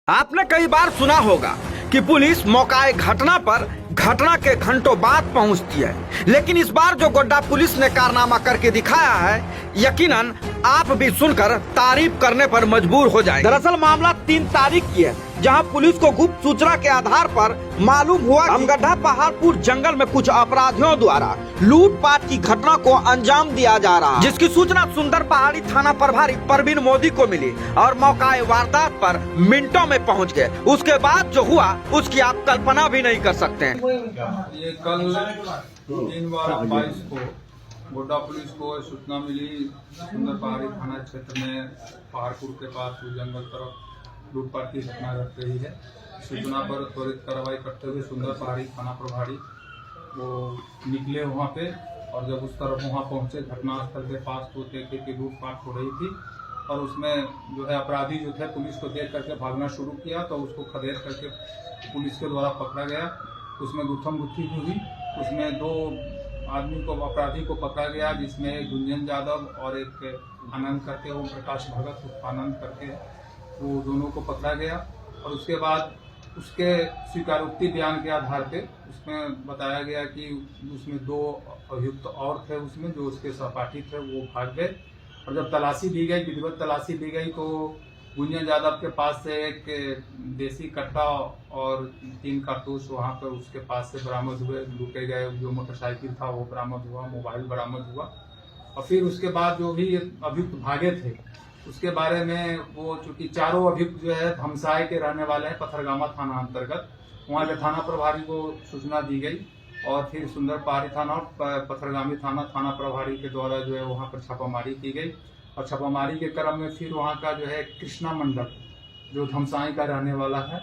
आपने कई बार सुना होगा कि पुलिस मौकाए घटना पर घटना के घंटों बाद पहुंचती है, लेकिन इस बार जो गोड्डा पुलिस ने कारनामा करके दिखाया है, यकीनन आप भी सुनकर तारीफ करने पर मजबूर हो जाएंगे। दरअसल मामला 3 तारीख की है, जहां पुलिस को गुप्त सूचना के आधार पर मालूम हुआ कि गड्ढा पहाड़पुर जंगल में कुछ अपराधियों द्वारा लूटपाट की घटना को अंजाम दिया जा रहा है, जिसकी सूचना सुंदर पहाड़ी थाना प्रभारी परवीन मोदी को मिली और मौकाए वारदात पर मिनटों में पहुंच गए। उसके बाद जो हुआ उसकी आप कल्पना भी नहीं कर सकते हैं। ये कल 3/22 को गोड्डा पुलिस को सूचना मिली, सुंदर पहाड़ी थाना क्षेत्र में पहाड़पुर के पास जंगल तरफ लूटपाट की घटना घट रही है। सूचना पर त्वरित कार्रवाई करते हुए सुंदर पहाड़ी थाना प्रभारी वो निकले वहाँ पे, और जब उस तरफ वहाँ पहुँचे घटनास्थल के पास तो देखे कि लूटपाट हो रही थी, और उसमें जो है अपराधी जो थे पुलिस को देख करके भागना शुरू किया, तो उसको खदेड़ करके पुलिस के द्वारा पकड़ा गया। उसमें गुत्थम गुत्थी हुई, उसमें 2 आदमी को अपराधी को पकड़ा गया, जिसमें एक गुंजन यादव और एक आनंद करके ओम प्रकाश भगत आनंद करके वो दोनों को पकड़ा गया। और उसके बाद उसके स्वीकारोक्ति बयान के आधार पे उसमें बताया गया कि उसमें 2 अभियुक्त और थे उसमें जो उसके सहपाठी थे, वो भाग गए। और जब तलाशी ली गई, विधिवत तलाशी ली गई, तो गुंजन यादव के पास से एक देसी कट्टा और 3 कारतूस वहाँ पर उसके पास से बरामद हुए। लूटे गए जो मोटरसाइकिल था वो बरामद हुआ, मोबाइल बरामद हुआ। और फिर उसके बाद जो भी अभियुक्त भागे थे उसके बारे में वो चूंकि चारों अभियुक्त जो है धमसाए के रहने वाले हैं, पथरगामा थाना अंतर्गत, वहाँ के थाना प्रभारी को सूचना दी गई। और फिर सुंदर पहाड़ी थाना और पथरगामी थाना प्रभारी के द्वारा जो है वहाँ पर छापामारी की गई। और छापामारी के क्रम में फिर वहाँ का जो है कृष्णा मंडल जो धमसाई का रहने वाला है,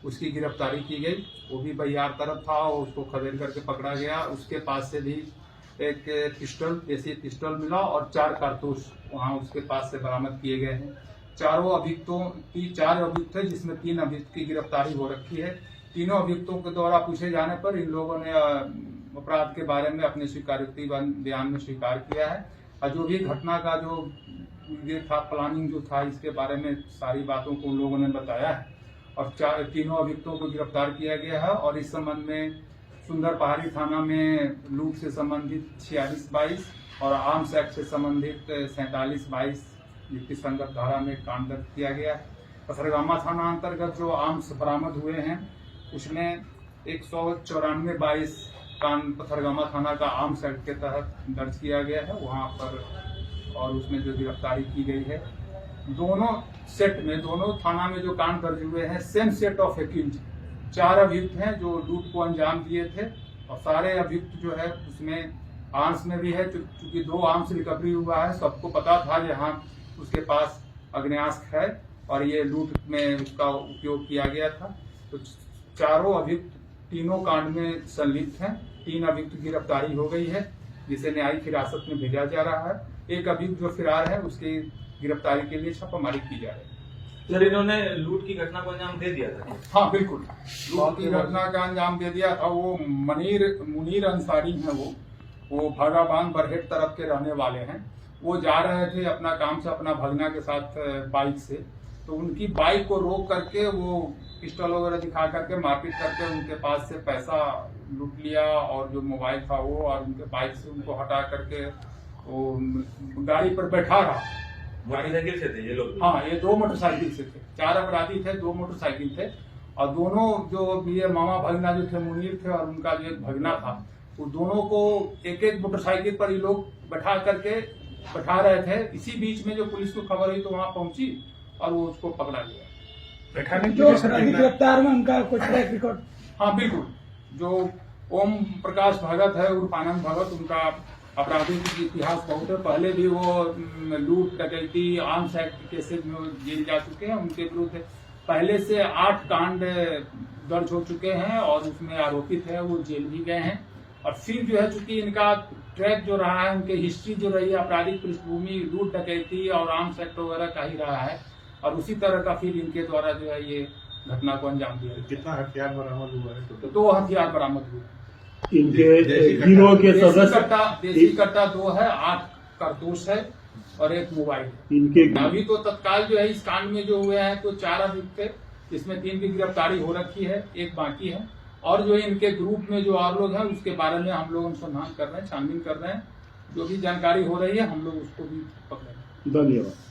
उसकी गिरफ्तारी की गई। वो भी बहियार तरफ था, उसको खदेड़ करके पकड़ा गया। उसके पास से भी एक पिस्टल, देसी पिस्टल मिला और 4 कारतूस वहाँ उसके पास से बरामद किए गए हैं। 4 अभियुक्तों की 4 अभियुक्त थे, जिसमें 3 अभियुक्त की गिरफ्तारी हो रखी है। तीनों अभियुक्तों के द्वारा पूछे जाने पर इन लोगों ने अपराध के बारे में अपने स्वीकारोक्ति बयान में स्वीकार किया है। और जो भी घटना का जो ये था, प्लानिंग जो था, इसके बारे में सारी बातों को उन लोगों ने बताया है। और तीनों अभियुक्तों को गिरफ्तार किया गया है। और इस संबंध में सुंदर पहाड़ी थाना में लूट से संबंधित 46/22 और आर्म्स एक्ट से संबंधित 47/22 युक्ति संगत धारा में कांड दर्ज किया गया है। पथरगामा थाना अंतर्गत जो आर्म्स बरामद हुए हैं उसमें 194/22 कांड पथरगामा थाना का आर्म्स एक्ट के तहत दर्ज किया गया है वहाँ पर। और उसमें जो गिरफ्तारी की गई है, दोनों सेट में, दोनों थाना में जो कांड दर्ज हुए हैं, सेम सेट ऑफ एक्यूज 4 अभियुक्त हैं जो लूट को अंजाम दिए थे। और सारे अभियुक्त जो है उसमें आर्म्स में भी है, क्योंकि 2 आर्म्स रिकवरी हुआ है। सबको पता था जहाँ उसके पास आग्नेयास्त्र है और ये लूट में उसका उपयोग किया गया था। तो चारों अभियुक्त तीनों कांड में संलिप्त हैं। 3 अभियुक्त की गिरफ्तारी हो गई है, जिसे न्यायिक हिरासत में भेजा जा रहा है। एक अभियुक्त जो फरार है उसकी गिरफ्तारी के लिए छापामारी की जा रही है। सर, इन्होंने लूट की घटना को अंजाम दे दिया था? हाँ बिल्कुल, लूट की घटना का अंजाम दे दिया था। वो मुनीर अंसारी हैं, वो भागाबान बरहेट तरफ के रहने वाले हैं। वो जा रहे थे अपना काम से अपना भगना के साथ बाइक से, तो उनकी बाइक को रोक करके वो पिस्टल वगैरह दिखा करके मारपीट करके उनके पास से पैसा लूट लिया और जो मोबाइल था वो, और उनके बाइक से उनको हटा करके वो गाड़ी पर बैठा रहा। मोटरसाइकिल से थे ये लोग? हाँ, ये 2 मोटरसाइकिल से थे। 4 अपराधी थे, 2 मोटरसाइकिल थे। और दोनों जो ये मामा भगना जो थे, मुनीर थे और उनका जो एक भगना था, वो दोनों को एक मोटरसाइकिल पर ये लोग बैठा रहे थे। इसी बीच में जो पुलिस को खबर हुई तो वहाँ पहुंची और वो उसको पकड़ा गया। बैठाने जो गिरफ्तार में उनका कुछ ट्रैक रिकॉर्ड? हाँ बिल्कुल, जो ओम प्रकाश भगत है उर्फ आनंद भगत, उनका आपराधिक इतिहास बहुत है। पहले भी वो लूट, डकैती, आर्म्स एक्ट केसेज में जेल जा चुके हैं। उनके विरुद्ध पहले से 8 कांड दर्ज हो चुके हैं और उसमें आरोपित है वो जेल भी गए हैं। और फिर जो है चूंकि इनका ट्रैक जो रहा है, उनकी हिस्ट्री जो रही है, आपराधिक पृष्ठभूमि लूट, डकैती और आर्म्स एक्ट वगैरह का ही रहा है। और उसी तरह का फिर इनके द्वारा जो है ये घटना को अंजाम दिया। कितना हथियार बरामद हुआ है? तो 2 हथियार बरामद हुए। इनके गिरोह के सदस्य? देसी कट्टा 2 है, 8 कारतूस है और 1 मोबाइल। इनके अभी तो तत्काल जो है इस कांड में जो हुए हैं तो 4 अभियुक्त थे, इसमें 3 की गिरफ्तारी हो रखी है, एक बाकी है। और जो इनके ग्रुप में जो और लोग हैं उसके बारे में हम लोग अनुसंधान कर रहे हैं, छानबीन कर रहे हैं। जो भी जानकारी हो रही है हम लोग उसको भी पकड़ेंगे। धन्यवाद।